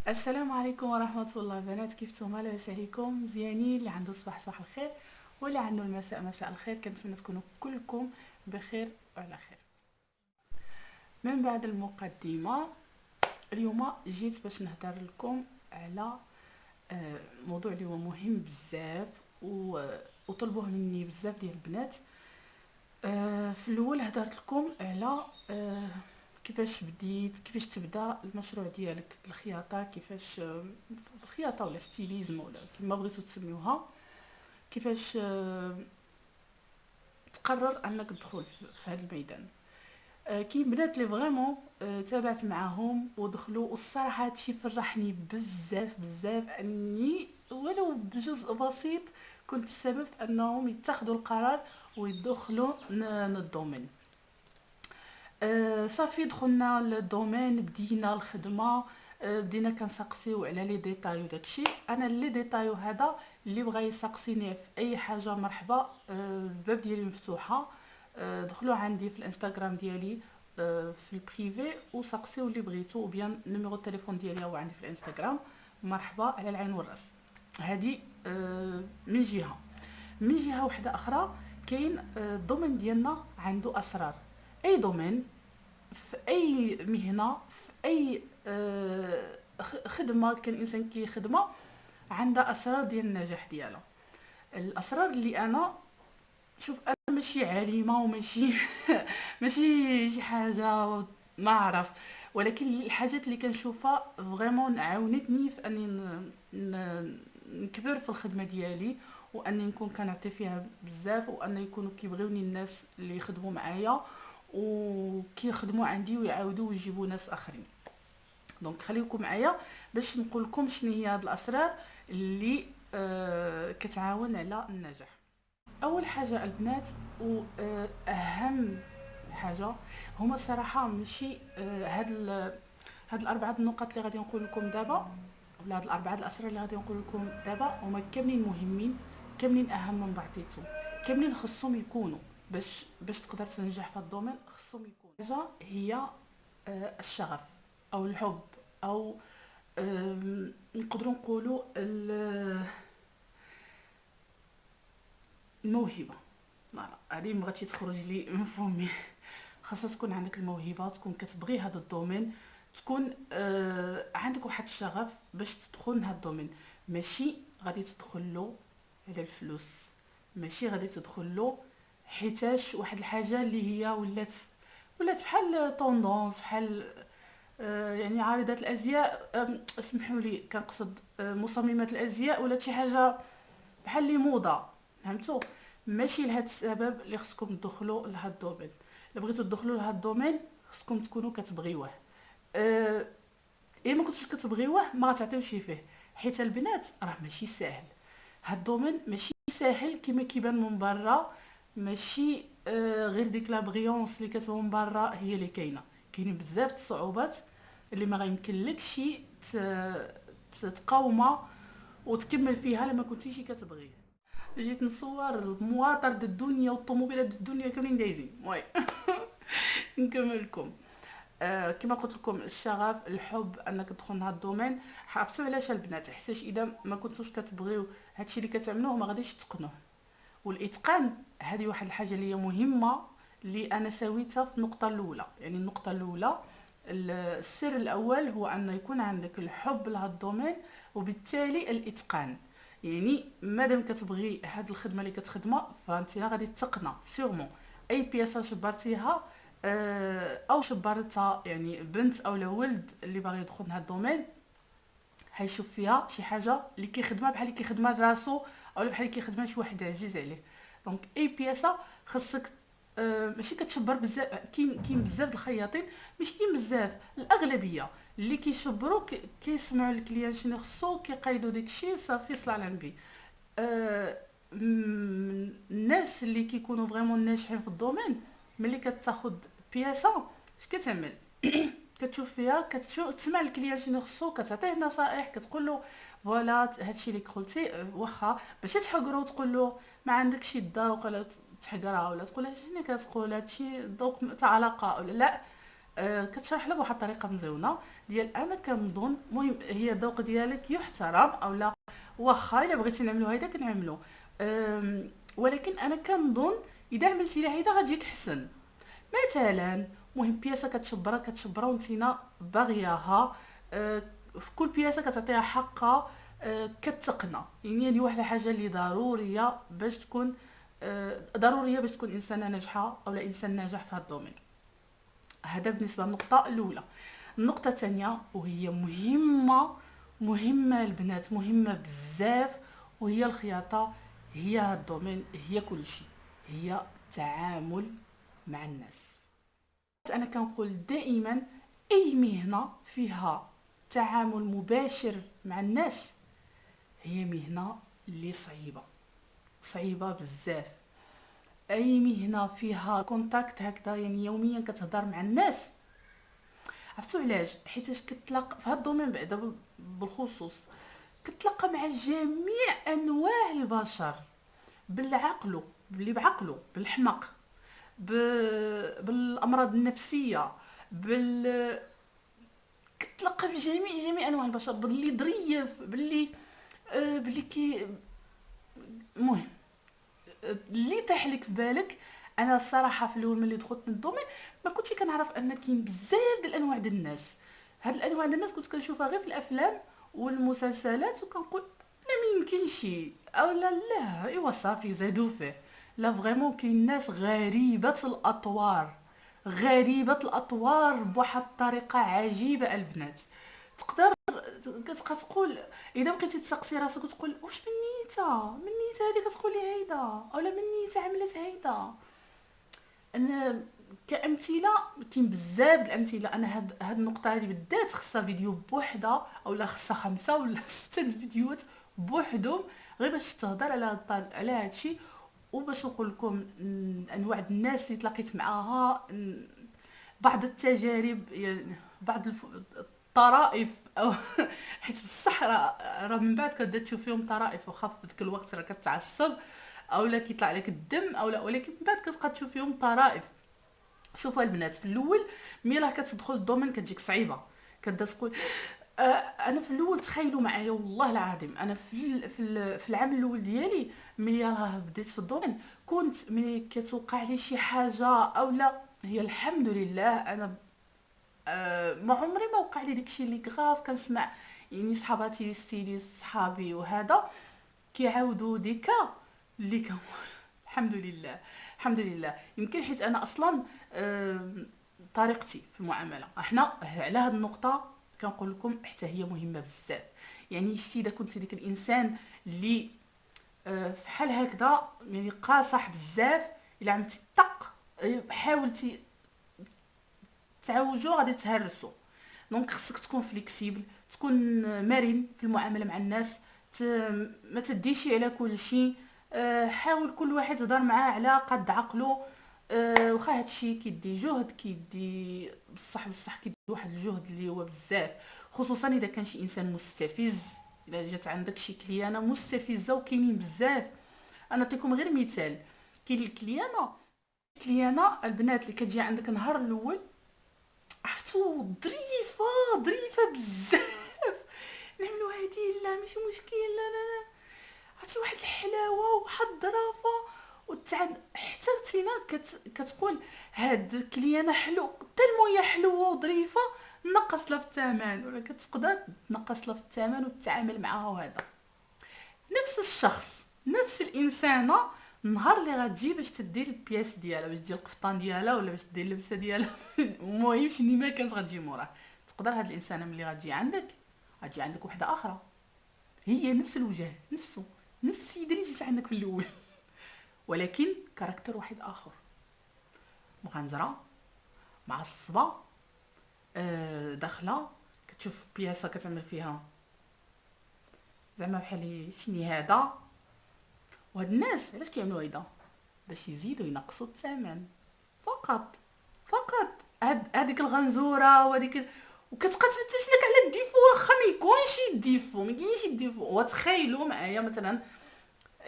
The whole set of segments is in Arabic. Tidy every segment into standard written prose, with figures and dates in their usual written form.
السلام عليكم ورحمة الله بنات، كيف نتوما؟ لاباس عليكم؟ مزيانين؟ اللي عنده صباح صباح الخير واللي عنده المساء مساء الخير. كنتمنى تكونوا كلكم بخير وعلى خير. من بعد المقدمة، اليوم جيت باش نهضر لكم على موضوع اللي هو مهم بزاف وطلبوه مني بزاف ديال البنات. في الاول هضرت لكم على كيفاش تبدا المشروع ديالك الخياطه، كيفاش الخياطه ولا ستيليزم ولا كما بغيتو تسميوها، كيفاش تقرر انك تدخل في هذا الميدان. كاين بنات اللي فريمون تابعت معاهم ودخلوا، والصراحه هادشي فرحني بزاف بزاف، اني ولو بجزء بسيط كنت السبب في انهم يتخذوا القرار ويدخلوا الدومين. صافي دخلنا للدومين، بدينا الخدمه. بدينا كنسقسيو على لي ديتاي وداكشي. انا لي ديتاي هذا اللي بغى يسقسيني في اي حاجه مرحبا، الباب ديالي مفتوحه. دخلوا عندي في الانستغرام ديالي في البريفي وسقسيو اللي بغيتو، وبيان نيميرو التليفون ديالي هو عندي في الانستغرام. مرحبا على العين والراس. هذه من جهه. من جهه واحده اخرى، كاين الدومين ديالنا عنده اسرار. اي دومين في اي مهنه، في اي خدمه كان الانسان خدمه عندها اسرار ديال النجاح ديالها. الاسرار اللي انا شوف، انا ماشي عالمه وماشي ماشي شي حاجه ما اعرف، ولكن الحاجات اللي كنشوفها فريمون عاونتني في اني نكبر في الخدمه ديالي، واني نكون كنعطي فيها بزاف، وان يكونوا كيبغيوني الناس اللي يخدموا معايا وكيخدموا عندي ويعاودوا ويجيبوا ناس اخرين. دونك خليكم معايا باش نقول لكم شنو هي هاد الاسرار اللي كتعاون على النجاح. اول حاجه البنات، واهم حاجه، هما الصراحه ماشي هاد الاربعه النقط اللي غادي نقول لكم دابا، ولا هاد الاربعه الاسرار اللي غادي نقول لكم دابا، هما كاملين مهمين، كاملين اهم من بعضياتهم، كاملين خصهم يكونوا باش تقدر تنجح في الدومين. خصهم يكونوا حاجه هي الشغف او الحب، او نقدروا نقولوا الموهبه. لا هذه ما بغاتش تخرج لي من فمي. خاصها تكون عندك الموهبه، تكون كتبغي هذا الدومين، تكون عندك واحد الشغف باش تدخل لهذا الدومين. ماشي غادي تدخل له على الفلوس، ماشي غادي تدخل له حيتاش واحد الحاجه اللي هي ولات بحال طوندونس، بحال يعني عارضات الازياء. اسمحوا لي كنقصد مصممات الازياء، ولا شي حاجه بحال لي موضه. فهمتوا؟ ماشي لهذا السبب اللي خصكم تدخلوا لهذا الدومين. الا بغيتوا تدخلوا لهذا الدومين خصكم تكونوا كتبغيوه. أه الا ما كنتوش كتبغيوه ما غتعطيوش فيه، حيت البنات راه ماشي ساهل. هاد الدومين ماشي ساهل كما كيبان من برا. ماشي غير ديك لا بريونس اللي كتبان من برا هي اللي كاينه. كاينين بزاف الصعوبات اللي ما غيمكنلكش تقاومها وتكمل فيها لما كنتيش كتبغيه. جيت نصور المواطر د الدنيا والطوموبيلات د الدنيا كاملين دايزين وي. نكمل لكم. كما قلت لكم، الشغف، الحب، انك تدخل لهذا الدومين. عرفتوا علاش البنات؟ حيتاش اذا ما كنتوش كتبغيو هادشي اللي كتعملوه ما غاديش تتقنوه. والاتقان هذه واحد الحاجه اللي هي مهمه، اللي انا سويتها في النقطه الاولى. يعني النقطه الاولى، السر الاول هو ان يكون عندك الحب لهذا الدومين، وبالتالي الاتقان. يعني مادام كتبغي هاد الخدمه اللي كتخدمها فانت غادي تتقنها سيغمون. اي بياسه شبرتيها او شبرتها يعني بنت او ولد اللي باغي يدخل لهذا الدومين، حيشوف فيها شي حاجه اللي كيخدمها بحال اللي كيخدمها لراسو، او بحال اللي كيخدمها شي واحد عزيز عليه. دونك اي بياسه خصك ماشي كتشبر بزاف. كاين بزاف د الخياطين، مش كاين بزاف، الاغلبيه اللي كيشبروا كيسمعوا الكليان شنو خصو، كيقيدوا داكشي صافي صلى على النبي. آه، الناس اللي كيكونوا فريمون ناجحين في الدومين، ملي كتاخد بياسه اش كتعمل؟ كتشوف فيها، كتشوف تسمع الكليان شنو خصو، كتعطيه نصائح، كتقول له فوالا هادشي اللي قلتي. واخا باش تحقرو وتقول له ما عندكش الذوق، ولا تحقرها، ولا تقول لها شنو كتقول هادشي ذوق تاع علاقه، ولا لا. كتشرح لها بواحد الطريقه مزيونه ديال انا كنظن المهم هي الذوق ديالك يحترم او لا، واخا الا بغيتي نعملو هيدا كنعملو، ولكن انا كنظن اذا عملتي لها هيدا غتجيك حسن مثلا. مهم بياسه كتشبرها وانتينا باغياها، في كل بياسه كتعطيها حقها، كتقنا يعني هذه واحد الحاجه اللي ضروريه باش تكون، ضروريه باش تكون انسانه ناجحه او لا انسان ناجح في هذا الدومين. هذا بالنسبه للنقطه الاولى. النقطه الثانيه وهي مهمه البنات، مهمه بزاف، وهي الخياطه. هي هذا الدومين، هي كل شيء، هي التعامل مع الناس. انا كنقول دائما اي مهنه فيها تعامل مباشر مع الناس هي مهنه اللي صعيبه بزاف. اي مهنه فيها كونتاكت هكذا يعني يوميا كتهضر مع الناس، عرفتوا علاش؟ حيتاش كتلاقى في هذا الدومين بعدا بالخصوص كتلاقى مع جميع انواع البشر، بالعقل، باللي بعقله، بالحمق، بالامراض النفسيه، كتلقى بجميع انواع البشر، باللي ظريف، باللي المهم اللي طاح لك في بالك. انا الصراحه في الاول ملي دخلت للدومين ما كنتش كنعرف ان كاين بزاف ديال الانواع ديال الناس. هاد الانواع ديال الناس كنت كنشوفها غير في الافلام والمسلسلات وكنقول لا ما يمكنش او لا ايوا صافي زادوا فيه. لا فريمون كاين ناس غريبه الاطوار بواحد الطريقه عجيبه البنات. تقدر كتبقى تقول اذا بقيتي تسقسي راسك وتقول واش من نيته هذه كتقولي هيدا اولا من نيته عملت هيدا. انا كامثله كاين بزاف د الامثله. انا هاد النقطه هذه بالذات خصها فيديو بوحدها اولا خصها 5 ولا 6 الفيديوهات بوحدهم غير باش تهضر على هادشي، وباش نقول لكم انواع الناس اللي تلاقيت معاها، بعض التجارب يعني بعض الطرائف او حيت بصح راه من بعد كتبدا تشوف فيهم طرائف، وخا في ديك الوقت راه كتعصب اولا كيطلع لك الدم اولا، ولكن من بعد كتبقى تشوف فيهم طرائف. شوفوا البنات في الاول ملي راه كتدخل الدومين كتجيك صعيبه، كتبدا تقول انا في الاول تخيلوا معايا والله العظيم انا في العام الاول ديالي ملي راه بديت في الدومين كنت ملي كتوقع لي شي حاجه اولا، هي الحمد لله انا ما عمري ما وقع لي داكشي اللي غاف. كنسمع يعني صحاباتي ستيلي صحابي وهذا كيعاودوا ديكا اللي كان الحمد لله الحمد لله. يمكن حيت انا اصلا طريقتي في المعامله احنا على هذه النقطه كنقول لكم حتى هي مهمه بزاف. يعني شتي اذا كنت ديك الانسان اللي في حال هكذا يعني قاصح بزاف، الا عملتي طق حاولتي تعوجوا غادي تهرسوا. دونك خصك تكون فليكسيبل، تكون مرن في المعامله مع الناس، ما تديش على كل شيء. حاول كل واحد تهضر معاه على قد عقله. واخا هادشي كيدي جهد، كيدي بصح كيدي واحد الجهد اللي هو بزاف، خصوصا اذا كان شي انسان مستفز. اذا جات عندك شي كليانه مستفزه وكاينين بزاف، انا نعطيكم غير مثال. كاين الكليانه البنات اللي كتجي عندك نهار الاول عرفتو ظريفه بزاف، نعملوا هادي لا ماشي مشكل لا عرفتي واحد الحلاوه وواحد الظرافه حتى تينا كتقول هاد كليانه حلو حتى المويه حلوه وظريفه نقص لها في الثمن، ولا كتقدر تنقص لها في الثمن وتتعامل معها. وهذا نفس الشخص نفس الانسانه النهار اللي غتجي باش تدير البياس ديالها، باش دير القفطان ديالها ولا باش دير اللبسه ديالها المهم شني ما كانت غتجي موراه، تقدر هاد الانسانه ملي غتجي عندك وحده اخرى هي نفس الوجه نفس السيده اللي جيت عندك في الاول ولكن كاركتر واحد اخر، مغنزره معصبه، داخله كتشوف بياسه كتعمل فيها زعما بحال شني هذا. وهاد الناس علاش كيعملوا هيدا؟ باش يزيدوا ينقصوا الثمن فقط. هذيك الغنزوره وكتبقى تفتش لك على الديفو، واخا ما يكونش الديفو. وتخيلوا معايا مثلا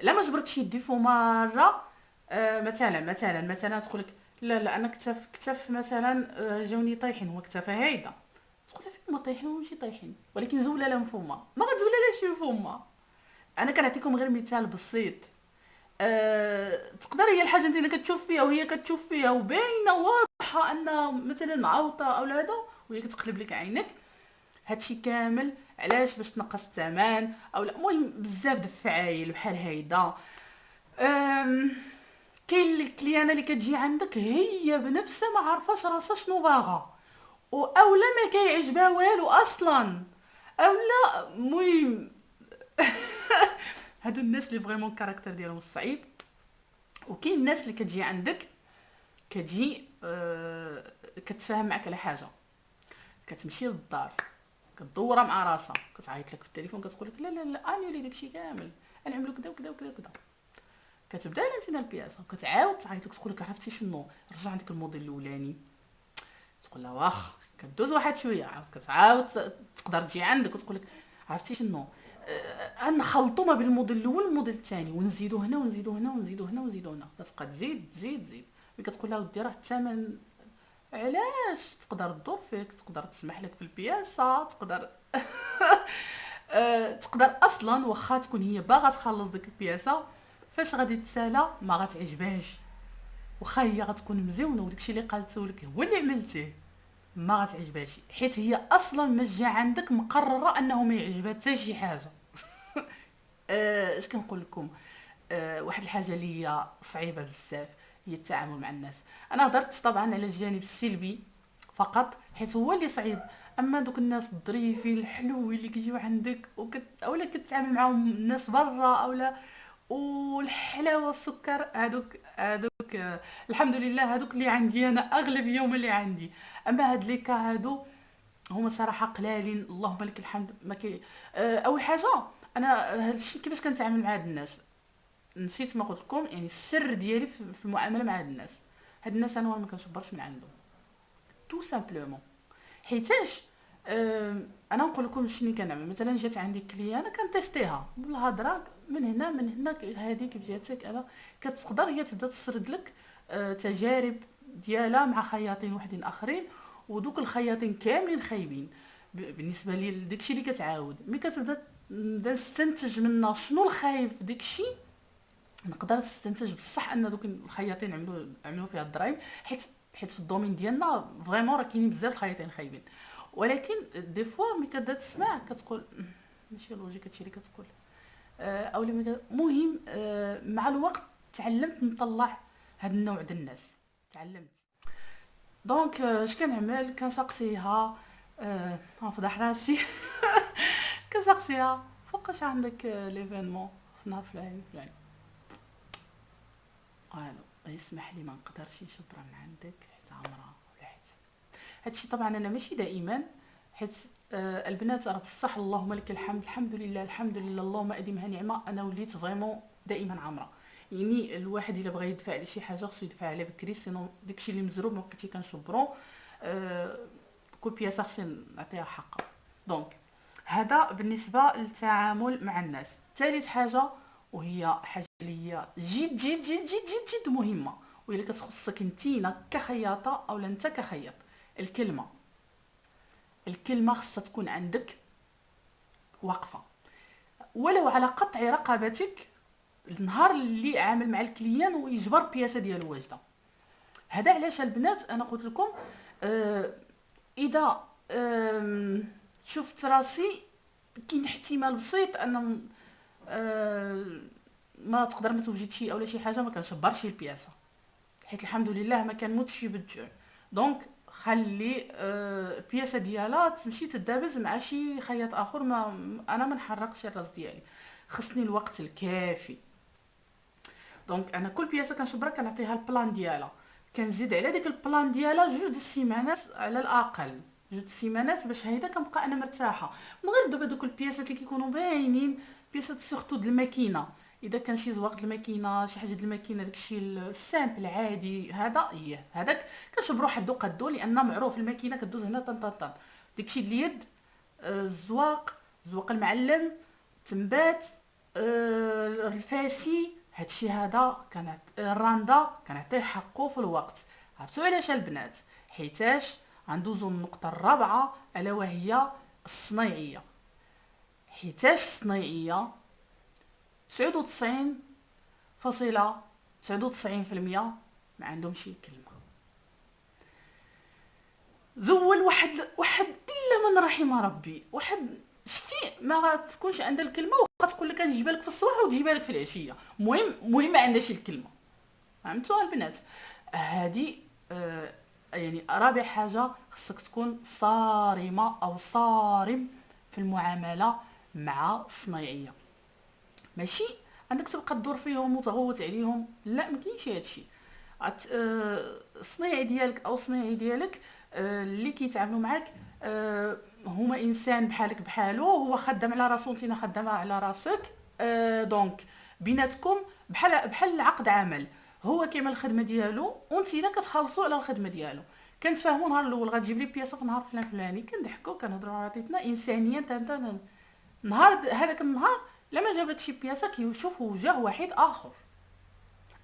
لا ما جبرتش الديفو مره، مثلا تقول لك لا لا، انا كتف مثلا جاوني طايحين، هو كتفها هايده، تقول لها فين ما طايحين ولا ماشي طايحين، ولكن زوله لها مفهومه ما غتزولا لاش مفهومه. انا كنعطيكم غير مثال بسيط. تقدر هي الحاجه انت اللي كتشوف فيها وهي كتشوف فيها وباينه واضحه ان مثلا معوطه او هذا، وهي كتقلب لك عينك. هادشي كامل علاش؟ باش تنقص الثمن او لا، المهم بزاف د الفعايل بحال هيدا. أم، كاين الكليانه اللي كتجي عندك هي بنفسها ما عارفاش راسها شنو باغا، اولا ما كيعجبها والو اصلا، اولا المهم هادو الناس اللي فريمون الكاركتر ديالهم صعيب. وكاين الناس اللي كتجي عندك كتجي كتفاهم معك على حاجه، كتمشي للدار كدورها مع راسها، كتعيط لك في التليفون كتقول لك لا لا لا انيولي داكشي كامل، نعملو كذا وكذا وكذا وكذا. كتبدا لها انت البياسه، كتعاود تعيط لك تقول لك عرفتي شنو، رجع عندك الموديل الاولاني، تقول لها واخ. كدوز واحد شويه عاود كتعاود تقدر تجي عندك وتقول لك عرفتي شنو، نخلطوا ما بين الموديل الاول والموديل الثاني ونزيدو هنا ونزيدو هنا ونزيدو هنا ونزيدو هنا، كتبقى تزيد تزيد تزيد. ملي كتقول لها ودي راه الثمن علاش، تقدر تدور فيك، تقدر تسمح لك في البياسه، تقدر تقدر اصلا واخا تكون هي باغا تخلص ديك البياسه، فاش غادي تسالى ما غتعجبهاش، واخا هي غتكون مزيونه وداكشي اللي قالته لك هو اللي عملتيه ما غتعجبهاش، حيت هي اصلا ما جا عندك مقرره انه ما يعجبها حتى شي حاجه. اش كنقول لكم، واحد الحاجه اللي هي صعيبه بزاف هي التعامل مع الناس. انا هضرت طبعا على الجانب السلبي فقط حيت هو اللي صعيب، اما دوك الناس الظريفين الحلوين اللي كيجيو عندك اولا كتعامل معاهم الناس برا اولا، والحلاوه والسكر هادوك الحمد لله هادوك اللي عندي انا اغلب يوم اللي عندي. اما هاد لي كا هادو هما صراحه قلالين اللهم لك الحمد. ما كي اول حاجه انا هاد الشيء كيفاش كنتعامل مع هاد الناس، نسيت ما قلت لكم، يعني السر ديالي في المعامله مع هاد الناس. هاد الناس انا ما كنشبرش من عندهم تو سامبلومون، حيتاش انا نقول لكم شنو كنعمل. مثلا جات عندي كليه انا كنتيستيها بالهضره من هنا من هنا، هذه كيف جاتك انا، كتقدر هي تبدا تسرد لك تجارب ديالها مع خياطين وحدين اخرين، ودوك الخياطين كاملين خايبين بالنسبه لي داكشي اللي كتعاود. ملي كتبدا نبدا نستنتج منها شنو الخايب في داكشي، نقدر نستنتج بصح ان دوك الخياطين عملوا فيها الضرايب، حيت في الدومين ديالنا فريمون راه كاينين بزاف الخياطين خايبين. ولكن دي فوا ملي كتبدا تسمع كتقول ماشي لوجيك هادشي اللي كتقول، اولا مهم مع الوقت تعلمت نطلع هاد النوع د الناس، تعلمت. دونك اش كنعمل، كنسقسيها نفضح راسي كنسقسيها فوقاش عندك ليفينمون في نهار فلاني فلاني، الو يسمح لي ما نقدرش نشبر من عندك حيت عمرها ولا حيت هادشي. طبعا انا ماشي دائما، حيت البنات راه بصح اللهم لك الحمد، الحمد لله الحمد لله اللهم اديمها نعمه، انا وليت فريمون دائما عامره. يعني الواحد الا بغى يدفع على شي حاجه خصو يدفع عليها بكري، سينو داكشي اللي مزروب ما بقيتي كنشبرو. آه، كل بياسه خصني نعطيها حقها. دونك هذا بالنسبه للتعامل مع الناس. ثالث حاجه وهي حاجه اللي هي جد جد جد جد جد جد مهمه، واللي كتخصك انتينا كخياطه او انت كخياط، الكلمه. الكلمه خصها تكون عندك واقفه، ولو على قطع رقبتك النهار اللي عامل مع الكليان ويجبر بياسه ديالو واجده. هذا علاش البنات انا قلت لكم اذا شفت راسي كاين احتمال بسيط ان ما تقدر ما توجد شي اولا شي حاجه، ما كنشبرش البياسه حيت الحمد لله ما كنموتش بالجوع. دونك خلي البياسه ديالها تمشي تدابز مع شي خياط اخر، ما انا ما نحركش الراس ديالي، خصني الوقت الكافي. دونك انا كل بياسه كنشبرها كنعطيها البلان ديالها، كنزيد على ديك البلان ديالها جوج السيمانات على الاقل، جوج السيمانات باش هيدا كنبقى انا مرتاحه. من غير دابا دوك البياسات اللي كيكونوا باينين، بياسات سورتو د الماكينه، اذا كان شي زواق د الماكينه شي حاجه د الماكينه داكشي السامبل عادي، هذا ايه هذاك كنشبرو حدو قدو، لان معروف الماكينه كدوز هنا طن طن طن. داكشي د اليد الزواق المعلم، تنبات، الفاسي، هادشي هذا كانت الراندا كنعطيه حقه في الوقت. عرفتوا علاش البنات؟ حيتاش غندوزو النقطه الرابعه الا وهي الصنايعيه. حيتاش الصنايعيه 99.99% ما عندهمش كلمه. زول واحد الا من رحم ربي، واحد شتي ما غتكونش عندها الكلمه وغتقول لك نجيبها لك في الصباح وتجيبها لك في العشيه، المهم ما عندهاش الكلمه. فهمتوا البنات؟ هذه يعني رابع حاجه خصك تكون صارمه او صارم في المعامله مع الصنايعيه. ماشي انك تبقى تدور فيهم وتغوت عليهم، لا مكاينش هادشي. الصنايعي ديالك او الصنايعي ديالك اللي كيتعاملوا معاك هما انسان بحالك بحالو، هو خدام على راسو وانت خدامه على راسك. دونك بيناتكم بحال العقد عمل، هو كيعمل الخدمه ديالو وانت كتخلصوا على الخدمه ديالو. كنتفاهموا نهار الاول غتجيب لي بياسه في نهار فلان فلاني، كنضحكوا كنهضروا عطيتنا انسانيا نهار هذاك النهار لما جاب لك شي بياسه كيشوف وجه واحد اخر.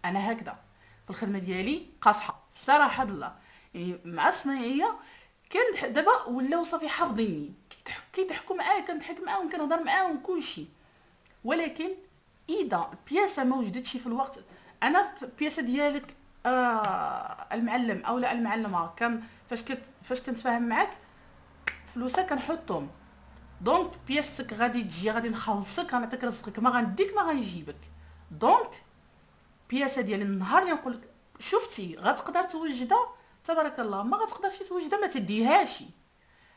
انا هكذا في الخدمه ديالي قاصحه الصراحه الله. يعني مع الصنايعيه كان دابا ولاو صافي حافظيني، كيضحكوا معايا كنضحك معاهم كنهضر معاهم كلشي. ولكن اذا البياسه ما وجدتش في الوقت، انا في البياسه ديالك المعلم او لا المعلمه كان فاش كنتفاهم معاك فلوسك كنحطهم. دونك بياستك غادي تجي غادي نخلصك غنعطيك رزقك، ما غنديك ما غنجيبك. دونك بياسه ديال النهار اللي نقول لك شفتي غتقدر توجدها تبارك الله، ما غتقدرش توجدها ما تديهاش.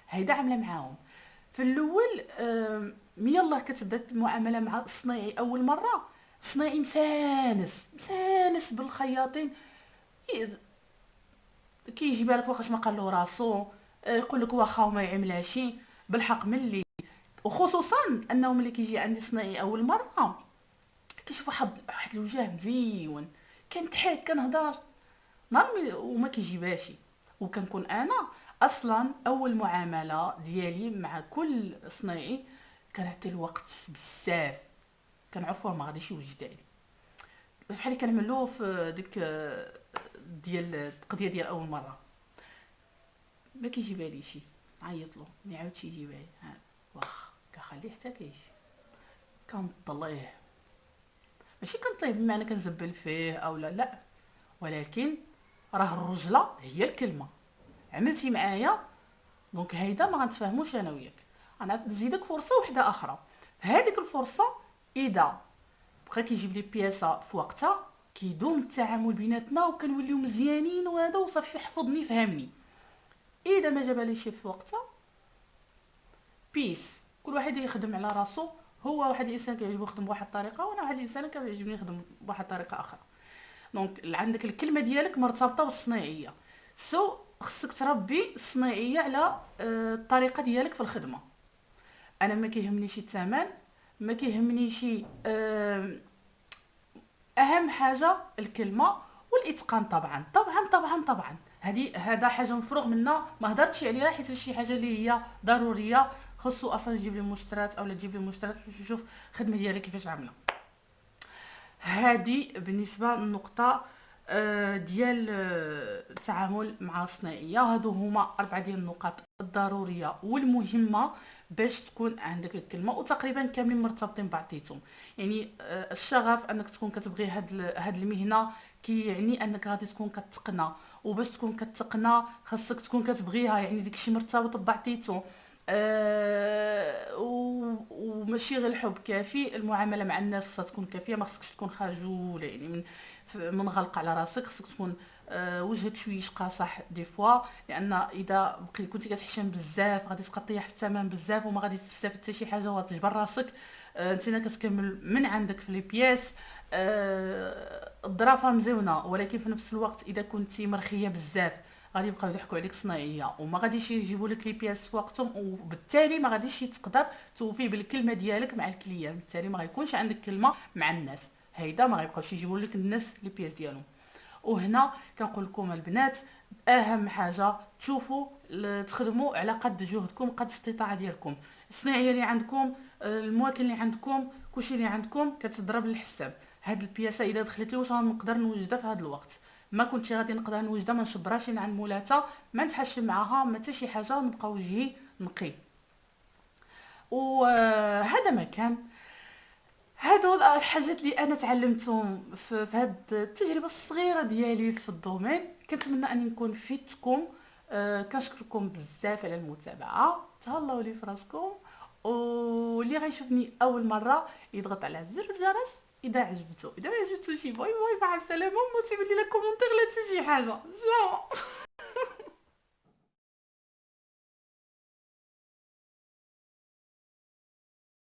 هيدا عامله معاهم في الاول. يلاه كتبدا المعامله مع الصنايعي اول مره، صنايعي مسانس بالخياطين، كيجيبها لك واخاش ما قال له راسو، يقول لك واخا وما يعملهاش بالحق. ملي وخصوصا انه ملي كيجي عندي صنايعي اول مره كيشوف واحد الوجه مزيون، كنضحك كنهضر نهار وما كيجيبهاش. وكنكون انا اصلا اول معامله ديالي مع كل صنايعي كنعطي الوقت بزاف، كنعرفوه ما غاديش يوجدها لي. بحال اللي كنعملو في ديك ديال القضيه ديال اول مره ما كيجيبها لي شي، نعيط له ما يعاودش يجيبها لي. واخا كنخليه حتى كيجي كنطليه، ماشي كنطليه بمعنى كنزبل فيه او لا، ولكن راه الرجله هي الكلمه. عملتي معايا دونك هيدا ما غنتفاهموش انا وياك، انا نزيدك فرصه واحده اخرى. هذيك الفرصه اذا بقى كيجيب لي بياسه في وقتها كيدوم التعامل بيناتنا وكنوليو مزيانين وهذا وصافي حفظني فهمني. اذا ما جابها لي شي في وقتها بيس، كل واحد يخدم على راسو. هو واحد الانسان كيعجبو يخدم بواحد الطريقه وانا واحد الانسان كيعجبني نخدم بواحد الطريقه اخرى. دونك عندك الكلمه ديالك مرتبطه بالصنايعيه، خصك تربي الصنايعيه على الطريقه ديالك في الخدمه. انا ما كيهمنيش الثمن، ما كيهمنيش اهم حاجه الكلمه والاتقان. طبعا هذا حاجه مفروغ منها، ما هضرتش عليها حيت شي حاجه اللي هي ضروريه. خصو اصلا يجيب لي مشتريات اولا تجيب لي مشتريات باش نشوف الخدمه ديالك كيفاش عامله. هذه بالنسبه للنقطه ديال التعامل مع الصناعيه. هادو هما 4 ديال النقاط الضروريه والمهمه باش تكون عندك الكلمه، وتقريبا كاملين مرتبطين بعضيتهم. يعني الشغف انك تكون كتبغي هاد المهنه يعني انك غادي تكون كتقنى، وباش تكون كتقنى خاصك تكون كتبغيها، يعني داكشي مرتبط ببعضيتو. وماشي غير الحب كافي، المعامله مع الناس خصها تكون كافيه، ما خصكش تكون خجول يعني من غلق على راسك. خصك تكون وجهك شويش قاصح دي فوا، لان اذا كنتي كتحشم بزاف غادي تبقى طيح في الثمن بزاف وما غادي تستافد حتى شي حاجه وغتجبر راسك. انت كتكمل من عندك في لي بياس. الظرافه مزيونه، ولكن في نفس الوقت اذا كنتي مرخيه بزاف غادي يبقاو يضحكوا عليك صناعيه وما غاديش يجيبوا لك لي بياس في وقتهم، وبالتالي ما غاديش تقدر توفي بالكلمه ديالك مع الكليان. بالتالي ما غيكونش عندك كلمه مع الناس، هيدا ما غيبقاوش يجيبوا لك الناس لي بياس ديالهم. وهنا كنقول لكم البنات اهم حاجه تشوفوا تخدموا على قد جهدكم قد استطاعه ديالكم. الصناعيه اللي عندكم، المواكن اللي عندكم، كلشي اللي عندكم كتضرب للحساب. هاد البياسه اذا دخلت لي واش غنقدر نوجدها في هذا الوقت، ما كنتش غادي نقدر نوجدها، ما نشبرهاش عن مولاتها، ما نتحشم معاها، ما حتى شي حاجه، ونبقى وجهي نقي. وهذا ما كان. هادو الحاجات اللي انا تعلمتهم في هاد التجربه الصغيره ديالي في الدومين. كنتمنى اني نكون فيتكم. كنشكركم بزاف على المتابعه، تهلاو لي فراسكم. واللي غيشوفني اول مره يضغط على زر الجرس اذا عجبته. اذا ما عجبتوش باي باي، مع السلامه. وما تسيبوا لي لا كومونتير لا حتى شي حاجه. سلام.